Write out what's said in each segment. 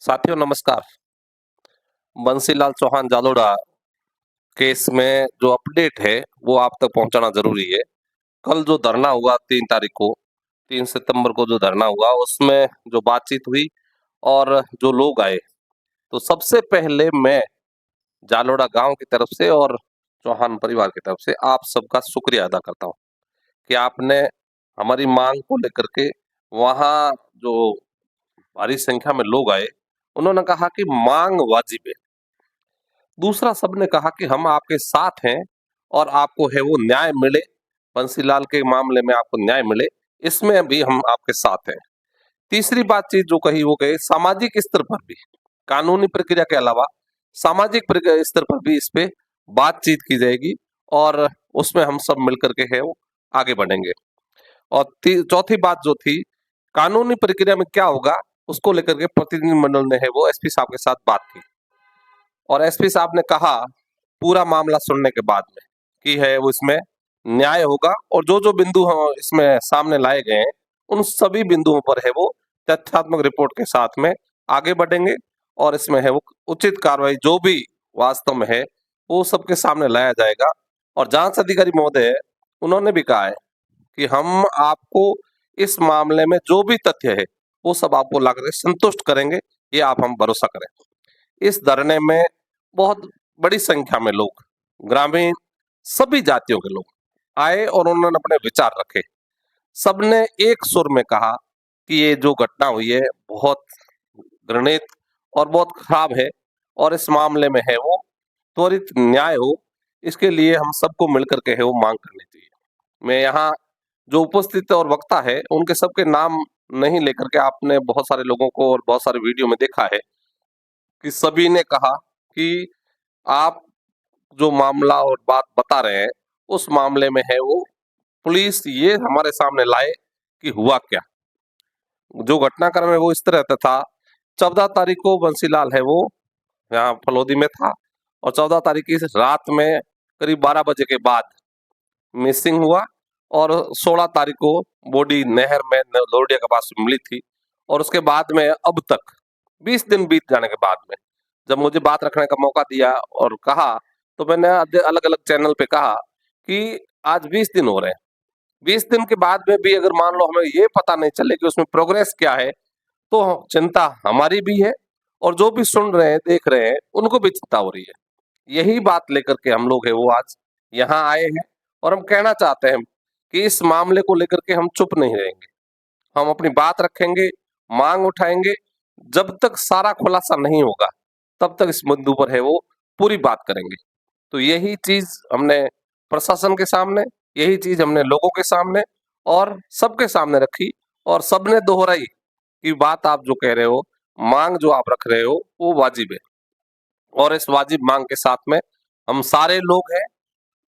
साथियों नमस्कार। बंसीलाल चौहान जालोड़ा केस में जो अपडेट है वो आप तक पहुंचाना जरूरी है। कल जो धरना हुआ 3 तारीख को, 3 सितंबर को जो धरना हुआ उसमें जो बातचीत हुई और जो लोग आए, तो सबसे पहले मैं जालोड़ा गांव की तरफ से और चौहान परिवार की तरफ से आप सबका शुक्रिया अदा करता हूं कि आपने हमारी मांग को लेकर के वहां जो भारी संख्या में लोग आए, उन्होंने कहा कि मांग वाजिब है। दूसरा सबने कहा कि हम आपके साथ हैं और आपको है वो न्याय मिले, बंसीलाल के मामले में आपको न्याय मिले, इसमें भी हम आपके साथ हैं। तीसरी बातचीत जो कही वो कही सामाजिक स्तर पर भी, कानूनी प्रक्रिया के अलावा सामाजिक स्तर पर भी इस पे बातचीत की जाएगी और उसमें हम सब मिलकर के है वो आगे बढ़ेंगे। और चौथी बात जो थी, कानूनी प्रक्रिया में क्या होगा उसको लेकर के प्रतिनिधिमंडल ने है वो एसपी साहब के साथ बात की और एसपी साहब ने कहा पूरा मामला सुनने के बाद में कि है वो इसमें न्याय होगा और जो जो बिंदु इसमें सामने लाए गए हैं उन सभी बिंदुओं पर है वो तथ्यात्मक रिपोर्ट के साथ में आगे बढ़ेंगे और इसमें है वो उचित कार्रवाई जो भी वास्तव में है वो सबके सामने लाया जाएगा। और जांच अधिकारी महोदय उन्होंने भी कहा है कि हम आपको इस मामले में जो भी तथ्य है वो सब आपको लाकर संतुष्ट करेंगे, ये आप हम भरोसा करें। इस धरने में बहुत बड़ी संख्या में लोग, ग्रामीण सभी जातियों के लोग आए और उन्होंने अपने विचार रखे। सबने एक सुर में कहा कि ये जो घटना हुई है बहुत घृणित और बहुत खराब है और इस मामले में है वो त्वरित न्याय हो, इसके लिए हम सबको मिलकर के है वो मांग करनी चाहिए। मैं यहाँ जो उपस्थित और वक्ता है उनके सबके नाम नहीं लेकर के, आपने बहुत सारे लोगों को और बहुत सारे वीडियो में देखा है कि सभी ने कहा कि आप जो मामला और बात बता रहे हैं उस मामले में है वो पुलिस ये हमारे सामने लाए कि हुआ क्या। जो घटनाक्रम है वो इस तरह था, 14 तारीख को बंसीलाल है वो यहाँ फलोदी में था और 14 तारीख की रात में करीब 12 बजे के बाद मिसिंग हुआ और 16 तारीख को बॉडी नहर में लोडिया के पास मिली थी। और उसके बाद में अब तक 20 दिन बीत जाने के बाद में जब मुझे बात रखने का मौका दिया और कहा, तो मैंने अलग अलग चैनल पे कहा कि आज 20 दिन हो रहे हैं, 20 दिन के बाद में भी अगर मान लो हमें ये पता नहीं चले कि उसमें प्रोग्रेस क्या है, तो चिंता हमारी भी है और जो भी सुन रहे हैं देख रहे हैं उनको भी चिंता हो रही है। यही बात लेकर के हम लोग है वो आज यहाँ आए हैं और हम कहना चाहते हैं कि इस मामले को लेकर के हम चुप नहीं रहेंगे, हम अपनी बात रखेंगे, मांग उठाएंगे। जब तक सारा खुलासा नहीं होगा तब तक इस मुद्दे पर है वो पूरी बात करेंगे। तो यही चीज हमने प्रशासन के सामने, यही चीज हमने लोगों के सामने और सबके सामने रखी और सबने दोहराई कि बात आप जो कह रहे हो, मांग जो आप रख रहे हो वो वाजिब है। और इस वाजिब मांग के साथ में हम सारे लोग हैं,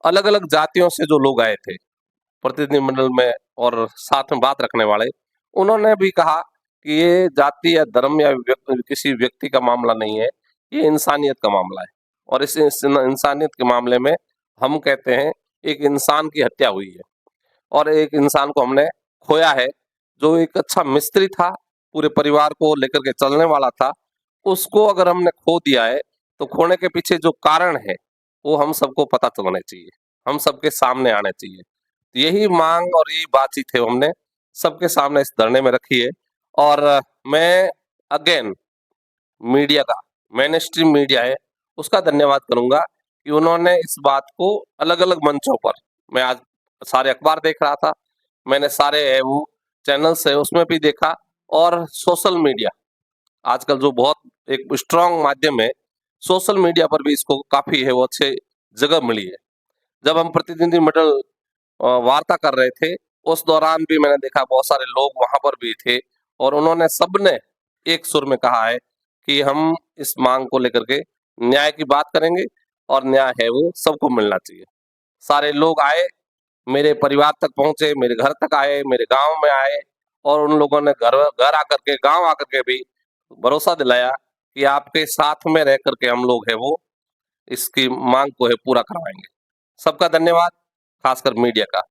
अलग अलग जातियों से जो लोग आए थे प्रतिनिधिमंडल में और साथ में बात रखने वाले, उन्होंने भी कहा कि ये जाति या धर्म या किसी व्यक्ति का मामला नहीं है, ये इंसानियत का मामला है। और इस इंसानियत के मामले में हम कहते हैं एक इंसान की हत्या हुई है और एक इंसान को हमने खोया है जो एक अच्छा मिस्त्री था, पूरे परिवार को लेकर के चलने वाला था। उसको अगर हमने खो दिया है तो खोने के पीछे जो कारण है वो हम सबको पता चलना चाहिए, हम सबके सामने आने चाहिए। तो यही मांग और यही बातचीत है हमने सबके सामने इस धरने में रखी है। और मैं अगेन मीडिया का, मेन स्ट्रीम मीडिया है उसका धन्यवाद करूंगा कि उन्होंने इस बात को अलग अलग मंचों पर, मैं आज सारे अखबार देख रहा था, मैंने सारे वो चैनल्स है उसमें भी देखा और सोशल मीडिया आजकल जो बहुत एक स्ट्रांग माध्यम है, सोशल मीडिया पर भी इसको काफी है वो अच्छे जगह मिली है। जब हम प्रतिनिधिमंडल वार्ता कर रहे थे उस दौरान भी मैंने देखा बहुत सारे लोग वहां पर भी थे और उन्होंने सबने एक सुर में कहा है कि हम इस मांग को लेकर के न्याय की बात करेंगे और न्याय है वो सबको मिलना चाहिए। सारे लोग आए, मेरे परिवार तक पहुंचे, मेरे घर तक आए, मेरे गांव में आए और उन लोगों ने घर घर आकर के, गांव आकर के भी भरोसा दिलाया कि आपके साथ में रह करके हम लोग है वो इसकी मांग को है पूरा करवाएंगे। सबका धन्यवाद, खासकर मीडिया का।